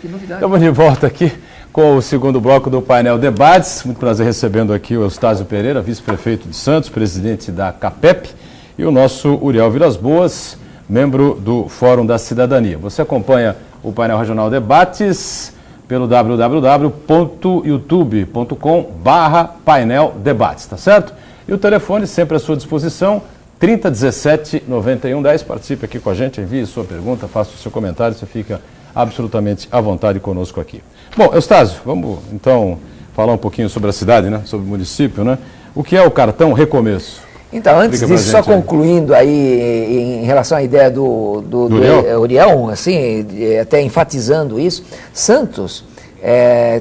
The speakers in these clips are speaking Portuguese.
Que novidade. Estamos de volta aqui com o segundo bloco do painel Debates. Muito prazer recebendo aqui o Eustácio Pereira, vice-prefeito de Santos, presidente da CAPEP, e o nosso Uriel Vilas Boas, membro do Fórum da Cidadania. Você acompanha o painel regional Debates pelo www.youtube.com/painel debates, tá certo? E o telefone sempre à sua disposição, 3017-9110. Participe aqui com a gente, envie sua pergunta, faça o seu comentário, você fica absolutamente à vontade conosco aqui. Bom, Eustácio, vamos então falar um pouquinho sobre a cidade, né? Sobre o município, né? O que é o cartão Recomeço? Então, antes disso, só concluindo aí em relação à ideia do Uriel, assim, até enfatizando isso, Santos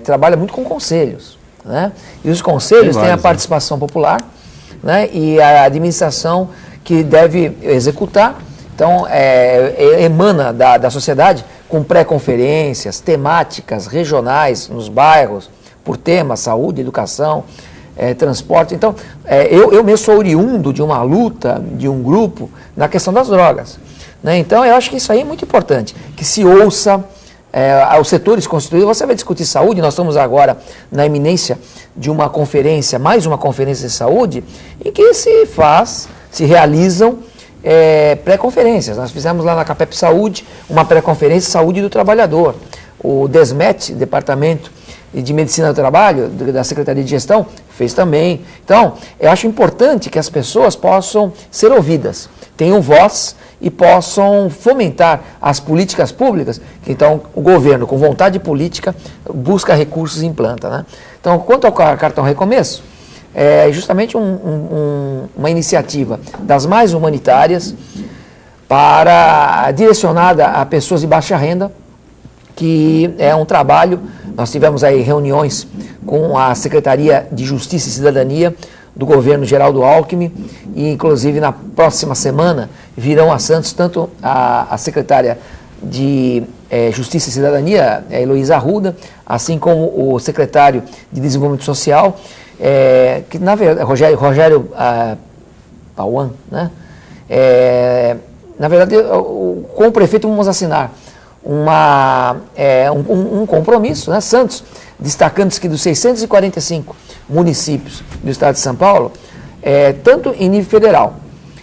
trabalha muito com conselhos, né? E os conselhos têm a participação popular, né? E a administração que deve executar, então emana da sociedade com pré-conferências temáticas regionais nos bairros, por tema, saúde, educação, transporte. Então, eu mesmo sou oriundo de uma luta, de um grupo, na questão das drogas, né? Então, eu acho que isso aí é muito importante, que se ouça os setores constituídos. Você vai discutir saúde, nós estamos agora na iminência de uma conferência, mais uma conferência de saúde, em que se realizam pré-conferências. Nós fizemos lá na CAPEP Saúde uma pré-conferência de saúde do trabalhador. O DESMET, Departamento de Medicina do Trabalho, da Secretaria de Gestão, fez também. Então, eu acho importante que as pessoas possam ser ouvidas, tenham voz e possam fomentar as políticas públicas, que então o governo, com vontade política, busca recursos e implanta, né? Então, quanto ao cartão Recomeço, é justamente uma iniciativa das mais humanitárias direcionada a pessoas de baixa renda, que é um trabalho. Nós tivemos aí reuniões com a Secretaria de Justiça e Cidadania do governo Geraldo Alckmin, e inclusive na próxima semana virão a Santos tanto a secretária de Justiça e Cidadania, Heloísa Arruda, assim como o secretário de Desenvolvimento Social, que na verdade, Rogério Pauan, né? Na verdade, com o prefeito vamos assinar um compromisso, né? Santos, destacando-se que dos 645 municípios do estado de São Paulo, tanto em nível federal,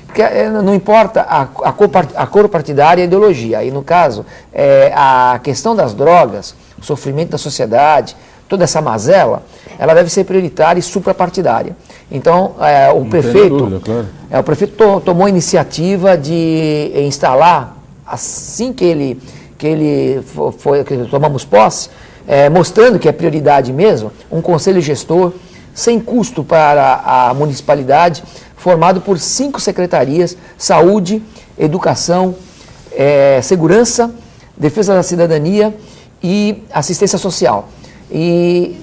porque não importa a cor partidária e a ideologia, aí no caso, a questão das drogas, o sofrimento da sociedade, toda essa mazela, ela deve ser prioritária e suprapartidária. Então, o prefeito tomou a iniciativa de instalar, assim que tomamos posse, mostrando que é prioridade mesmo, um conselho gestor, sem custo para a municipalidade, formado por 5 secretarias: saúde, educação, segurança, defesa da cidadania e assistência social. E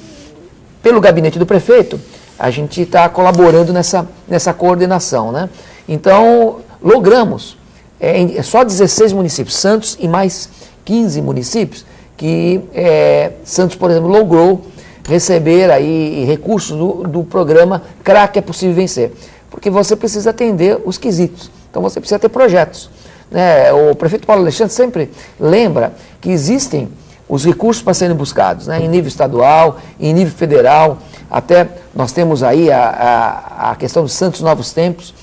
pelo gabinete do prefeito, a gente está colaborando nessa coordenação, né? Então, logramos, só 16 municípios, Santos e mais 15 municípios, que Santos, por exemplo, logrou receber aí recursos do programa CRAC É Possível Vencer, porque você precisa atender os quesitos, então você precisa ter projetos, né? O prefeito Paulo Alexandre sempre lembra que existem os recursos para serem buscados, né? Em nível estadual, em nível federal, até nós temos aí a questão dos Santos Novos Tempos,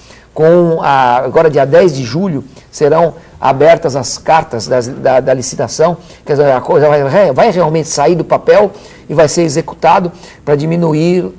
agora dia 10 de julho serão abertas as cartas da licitação, quer dizer, a coisa vai realmente sair do papel e vai ser executado para diminuir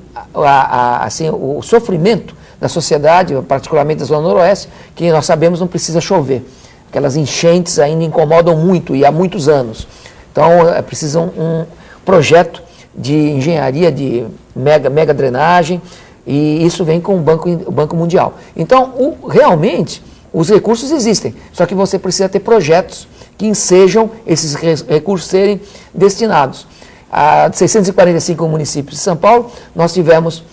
assim, o sofrimento da sociedade, particularmente da Zona Noroeste, que nós sabemos não precisa chover. Aquelas enchentes ainda incomodam muito e há muitos anos. Então, precisa um projeto de engenharia de mega drenagem, e isso vem com o Banco Mundial. Então, realmente, os recursos existem, só que você precisa ter projetos que ensejam esses recursos serem destinados. A 645 municípios de São Paulo, nós tivemos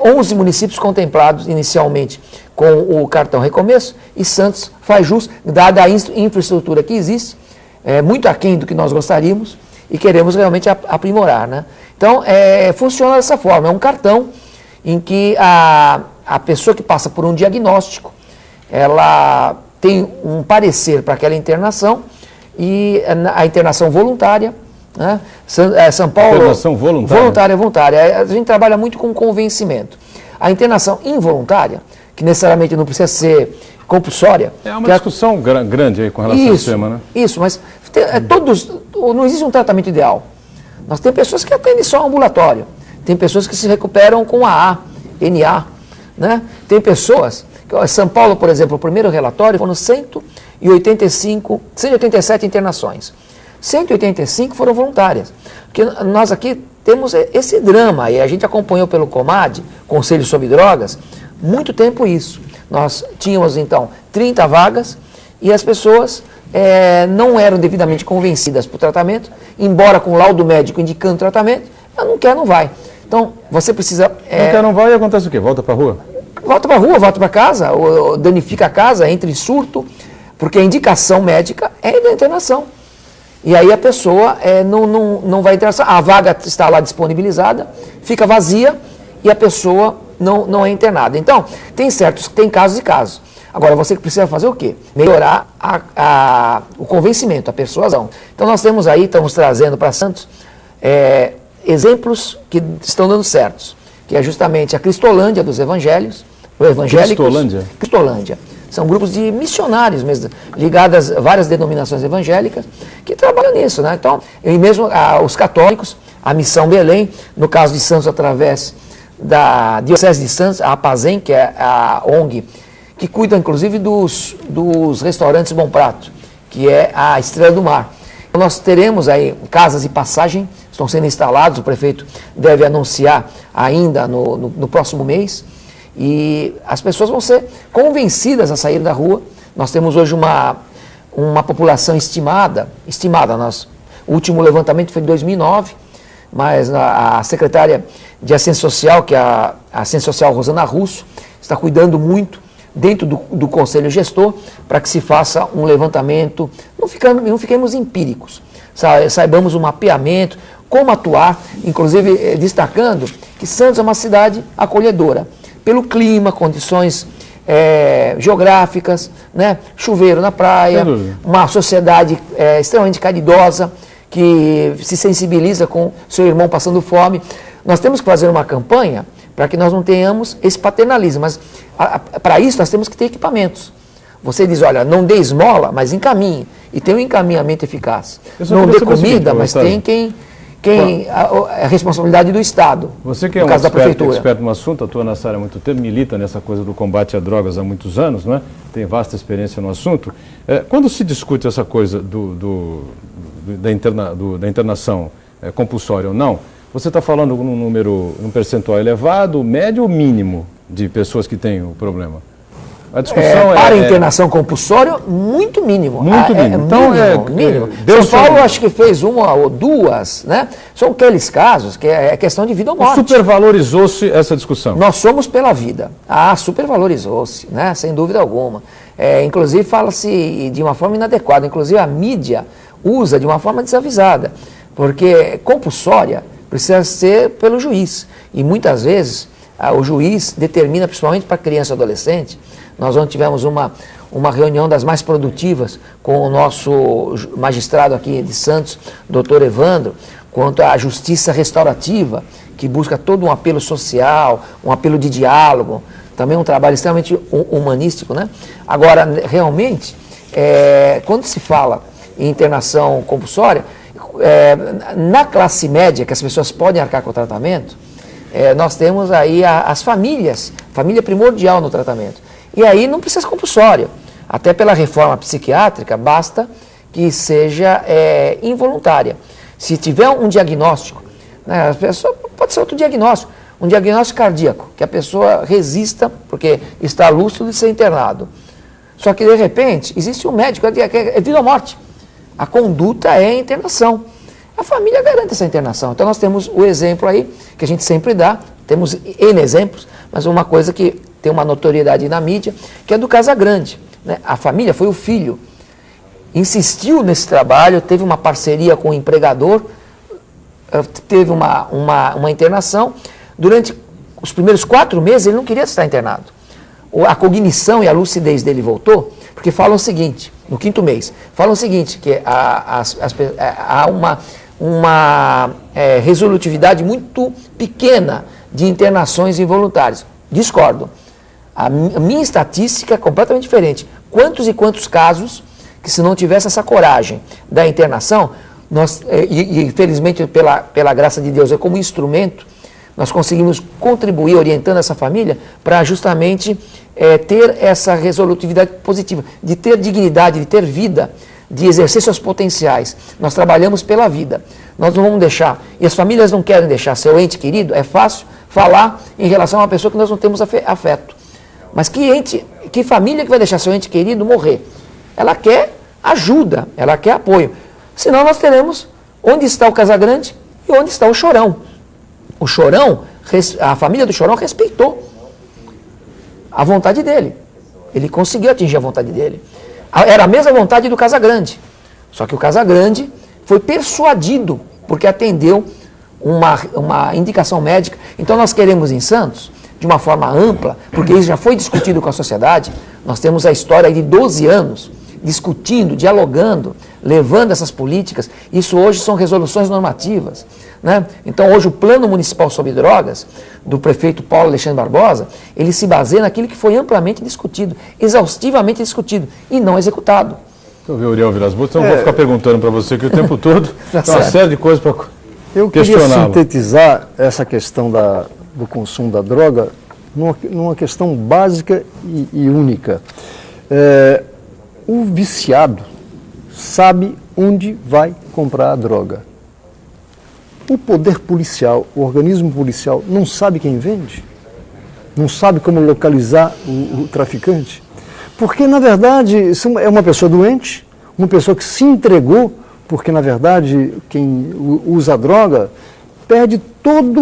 11 municípios contemplados inicialmente com o cartão Recomeço, e Santos faz jus, dada a infraestrutura que existe, muito aquém do que nós gostaríamos, e queremos realmente aprimorar, né? Então, funciona dessa forma, é um cartão em que a pessoa que passa por um diagnóstico, ela tem um parecer para aquela internação, e a internação voluntária, Né? São Paulo... Internação voluntária? Voluntária. A gente trabalha muito com convencimento. A internação involuntária, que necessariamente não precisa ser compulsória... É uma discussão grande aí com relação ao tema, né? Isso, mas não existe um tratamento ideal. Nós temos pessoas que atendem só ambulatório, tem pessoas que se recuperam com AA, NA, né? Tem pessoas... São Paulo, por exemplo, o primeiro relatório foram 187 internações. 185 foram voluntárias. Porque nós aqui temos esse drama, e a gente acompanhou pelo COMAD, Conselho sobre Drogas, muito tempo isso. Nós tínhamos, então, 30 vagas e as pessoas não eram devidamente convencidas para o tratamento, embora com laudo médico indicando tratamento, não quer, não vai. Então, você precisa... Não quer, não vai, e acontece o quê? Volta para a rua? Volta para a rua, volta para casa, ou danifica a casa, entra em surto, porque a indicação médica é da internação. E aí a pessoa não vai entrar, a vaga está lá disponibilizada, fica vazia e a pessoa não é internada. Então, tem casos e casos. Agora, você precisa fazer o quê? Melhorar o convencimento, a persuasão. Então, nós temos aí, estamos trazendo para Santos, exemplos que estão dando certos, que é justamente a Cristolândia dos Evangélicos. Cristolândia. São grupos de missionários mesmo, ligados a várias denominações evangélicas, que trabalham nisso, né? Então, e mesmo os católicos, a Missão Belém, no caso de Santos, através da Diocese de Santos, a APAZEM, que é a ONG, que cuida inclusive dos restaurantes Bom Prato, que é a Estrela do Mar. Então, nós teremos aí casas de passagem, estão sendo instalados, o prefeito deve anunciar ainda no próximo mês, e as pessoas vão ser convencidas a sair da rua. Nós temos hoje uma população estimada, o último levantamento foi em 2009, mas a secretária de Assistência Social, que é a Assistência Social Rosana Russo, está cuidando muito dentro do Conselho Gestor para que se faça um levantamento, não fiquemos empíricos, saibamos o mapeamento, como atuar, inclusive destacando que Santos é uma cidade acolhedora, pelo clima, condições geográficas, né? Chuveiro na praia, uma sociedade extremamente caridosa, que se sensibiliza com seu irmão passando fome. Nós temos que fazer uma campanha para que nós não tenhamos esse paternalismo, mas para isso nós temos que ter equipamentos. Você diz, olha, não dê esmola, mas encaminhe, e tem um encaminhamento eficaz. Não dê comida, mas tem a responsabilidade do Estado, você que é um experto no assunto, atua nessa área há muito tempo, milita nessa coisa do combate a drogas há muitos anos, não é? Tem vasta experiência no assunto. Quando se discute essa coisa da internação compulsória ou não, você está falando num percentual elevado, médio ou mínimo de pessoas que têm o problema? A discussão para a internação compulsória, muito mínimo. Muito mínimo. Então, mínimo. São Paulo acho que fez uma ou duas, né? São aqueles casos que é questão de vida ou morte. Supervalorizou-se essa discussão. Nós somos pela vida. Supervalorizou-se, né? Sem dúvida alguma. Inclusive fala-se de uma forma inadequada. Inclusive a mídia usa de uma forma desavisada. Porque compulsória precisa ser pelo juiz. E muitas vezes o juiz determina, principalmente para criança e adolescente. Nós ontem tivemos uma reunião das mais produtivas com o nosso magistrado aqui de Santos, doutor Evandro, quanto à justiça restaurativa, que busca todo um apelo social, um apelo de diálogo, também um trabalho extremamente humanístico, né? Agora, realmente, quando se fala em internação compulsória, na classe média, que as pessoas podem arcar com o tratamento, nós temos aí as famílias, família primordial no tratamento. E aí não precisa ser compulsório. Até pela reforma psiquiátrica, basta que seja involuntária. Se tiver um diagnóstico, né, a pessoa pode ser outro diagnóstico, um diagnóstico cardíaco, que a pessoa resista, porque está lúcido de ser internado. Só que, de repente, existe um médico, é vida ou morte. A conduta é a internação. A família garante essa internação. Então, nós temos o exemplo aí, que a gente sempre dá, temos N exemplos, mas uma coisa que tem uma notoriedade na mídia, que é do Casagrande, né? A família foi o filho, insistiu nesse trabalho, teve uma parceria com o empregador, teve uma internação. Durante os primeiros 4 meses ele não queria estar internado. A cognição e a lucidez dele voltou, porque falam o seguinte, no 5º mês, falam o seguinte, que há uma resolutividade muito pequena de internações involuntárias. Discordo. A minha estatística é completamente diferente. Quantos e quantos casos que, se não tivesse essa coragem da internação, nós, e felizmente pela graça de Deus, é como instrumento, nós conseguimos contribuir orientando essa família para justamente ter essa resolutividade positiva, de ter dignidade, de ter vida, de exercer seus potenciais. Nós trabalhamos pela vida. Nós não vamos deixar, e as famílias não querem deixar seu ente querido, é fácil falar em relação a uma pessoa que nós não temos afeto. Mas que família que vai deixar seu ente querido morrer? Ela quer ajuda, ela quer apoio. Senão nós teremos onde está o Casagrande e onde está o Chorão. O Chorão, a família do Chorão respeitou a vontade dele. Ele conseguiu atingir a vontade dele. Era a mesma vontade do Casagrande. Só que o Casagrande foi persuadido, porque atendeu uma indicação médica. Então nós queremos em Santos, de uma forma ampla, porque isso já foi discutido com a sociedade, nós temos a história de 12 anos, discutindo, dialogando, levando essas políticas. Isso hoje são resoluções normativas, né? Então hoje o Plano Municipal sobre Drogas, do prefeito Paulo Alexandre Barbosa, ele se baseia naquilo que foi amplamente discutido, exaustivamente discutido e não executado. Deixa eu ver o Uriel Vilas Boas, então vou ficar perguntando para você aqui o tempo todo, Tá tem uma série de coisas para Eu queria sintetizar essa questão do consumo da droga numa questão básica e única. O viciado sabe onde vai comprar a droga. O poder policial, o organismo policial, não sabe quem vende? Não sabe como localizar o traficante? Porque, na verdade, isso é uma pessoa doente, uma pessoa que se entregou, porque, na verdade, quem usa a droga perde todo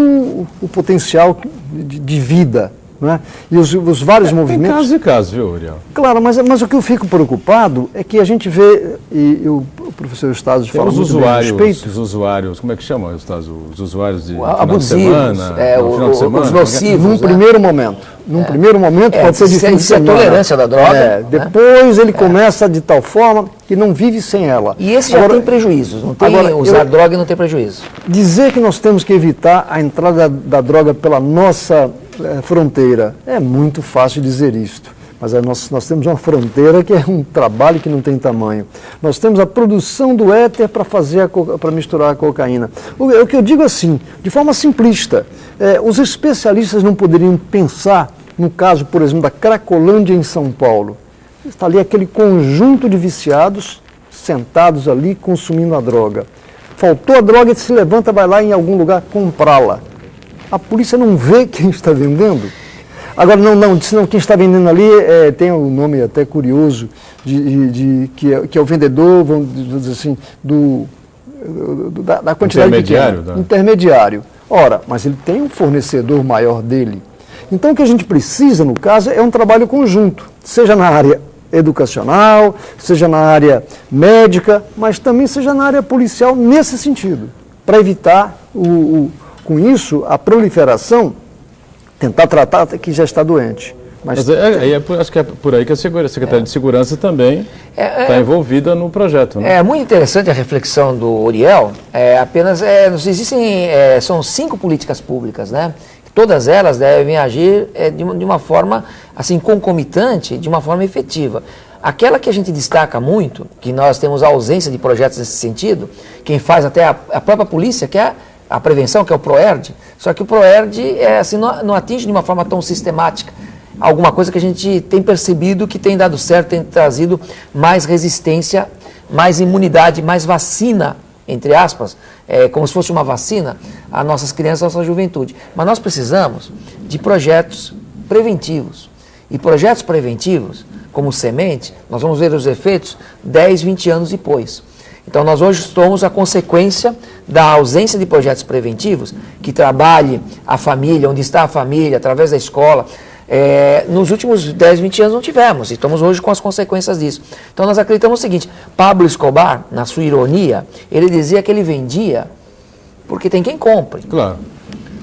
o potencial de vida. Né? E os vários movimentos... Tem casos e casos, viu, Uriel? Claro, mas o que eu fico preocupado é que a gente vê, e o professor Eustáquio fala muito bem a respeito... Os usuários, como é que chama, Eustáquio? Os usuários de abusivos, final de semana, os nocivos. Num primeiro momento pode ser difícil. Isso é tolerância da droga. Né? Depois ele começa de tal forma que não vive sem ela. E esse já tem prejuízos, não tem usar droga e não tem prejuízo. Dizer que nós temos que evitar a entrada da droga pela nossa fronteira, é muito fácil dizer isto. Mas nós temos uma fronteira que é um trabalho que não tem tamanho. Nós temos a produção do éter para misturar a cocaína. O que eu digo assim, de forma simplista, os especialistas não poderiam pensar no caso, por exemplo, da Cracolândia em São Paulo. Está ali aquele conjunto de viciados sentados ali consumindo a droga. Faltou a droga, ele se levanta, vai lá em algum lugar comprá-la. A polícia não vê quem está vendendo. Agora, não, quem está vendendo ali tem um nome até curioso, que é o vendedor, vamos dizer assim, da quantidade pequena. Intermediário. Ora, mas ele tem um fornecedor maior dele. Então, o que a gente precisa, no caso, é um trabalho conjunto, seja na área educacional, seja na área médica, mas também seja na área policial nesse sentido, para evitar com isso, a proliferação, tentar tratar que já está doente. Mas acho que é por aí que a Secretaria de Segurança também está envolvida no projeto. Né? É muito interessante a reflexão do Uriel. São 5 políticas públicas, né? Todas elas devem agir de uma forma assim concomitante, de uma forma efetiva. Aquela que a gente destaca muito, que nós temos a ausência de projetos nesse sentido, quem faz até a própria polícia, que é a prevenção, que é o PROERD, só que o PROERD não atinge de uma forma tão sistemática. Alguma coisa que a gente tem percebido que tem dado certo, tem trazido mais resistência, mais imunidade, mais vacina, entre aspas, como se fosse uma vacina, a nossas crianças, a nossa juventude. Mas nós precisamos de projetos preventivos. E projetos preventivos, como semente, nós vamos ver os efeitos 10, 20 anos depois. Então, nós hoje estamos a consequência da ausência de projetos preventivos que trabalhe a família, onde está a família, através da escola. Nos últimos 10, 20 anos não tivemos, e estamos hoje com as consequências disso. Então, nós acreditamos o seguinte, Pablo Escobar, na sua ironia, ele dizia que ele vendia porque tem quem compre. Claro.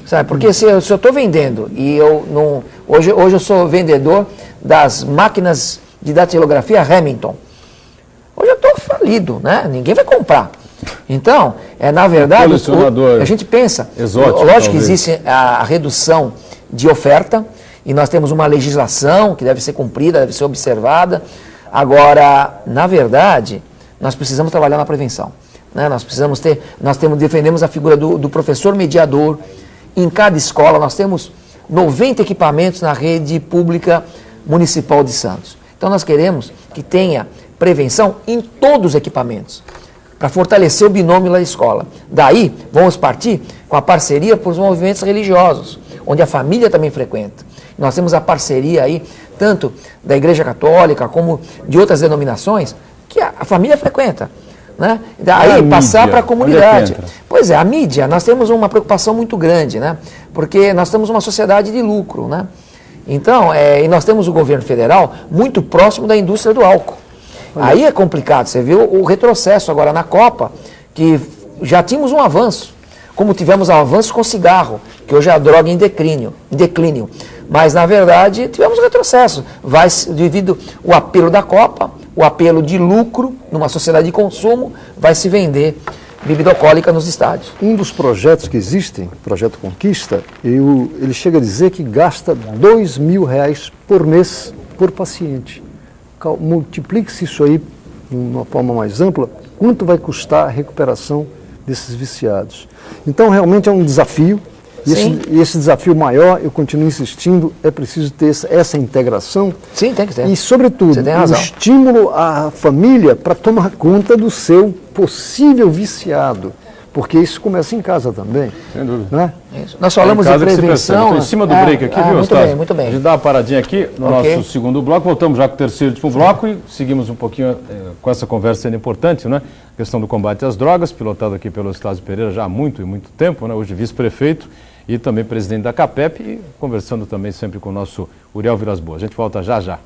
Sabe? Porque se eu estou vendendo e eu não... Hoje eu sou vendedor das máquinas de datilografia Remington. Hoje eu estou falido, né? Ninguém vai comprar. Então, na verdade, colecionador a gente pensa, exótico, lógico que talvez. existe a redução de oferta, e nós temos uma legislação que deve ser cumprida, deve ser observada. Agora, na verdade, nós precisamos trabalhar na prevenção, né? Defendemos a figura do professor mediador. Em cada escola nós temos 90 equipamentos na rede pública municipal de Santos. Então nós queremos que tenha prevenção em todos os equipamentos, para fortalecer o binômio da escola. Daí, vamos partir com a parceria para os movimentos religiosos, onde a família também frequenta. Nós temos a parceria aí, tanto da Igreja Católica como de outras denominações, que a família frequenta, né? Daí passar para a comunidade. Pois é, a mídia, nós temos uma preocupação muito grande, né? Porque nós temos uma sociedade de lucro, né? Então, e nós temos o governo federal muito próximo da indústria do álcool. Aí é complicado, você viu o retrocesso agora na Copa, que já tínhamos um avanço, como tivemos um avanço com cigarro, que hoje é a droga em declínio. Mas, na verdade, tivemos um retrocesso, devido ao apelo da Copa, o apelo de lucro, numa sociedade de consumo, vai se vender bebida alcoólica nos estádios. Um dos projetos que existem, o Projeto Conquista, ele chega a dizer que gasta R$2.000 por mês por paciente. Multiplique-se isso aí de uma forma mais ampla, quanto vai custar a recuperação desses viciados. Então, realmente é um desafio, e esse desafio maior, eu continuo insistindo, é preciso ter essa integração. Sim, tem que ter. E, sobretudo, um estímulo à família para tomar conta do seu possível viciado. Porque isso começa em casa também. Sem dúvida. Né? Isso. Nós falamos de prevenção. Estou em cima do break aqui, viu, muito bem, muito bem. A gente dá uma paradinha aqui no nosso segundo bloco, voltamos já com o terceiro e último bloco e seguimos um pouquinho com essa conversa sendo importante, né? A questão do combate às drogas, pilotado aqui pelo Estásio Pereira já há muito tempo, né? Hoje vice-prefeito e também presidente da CAPEP e conversando também sempre com o nosso Uriel Vilas Boas. A gente volta já já.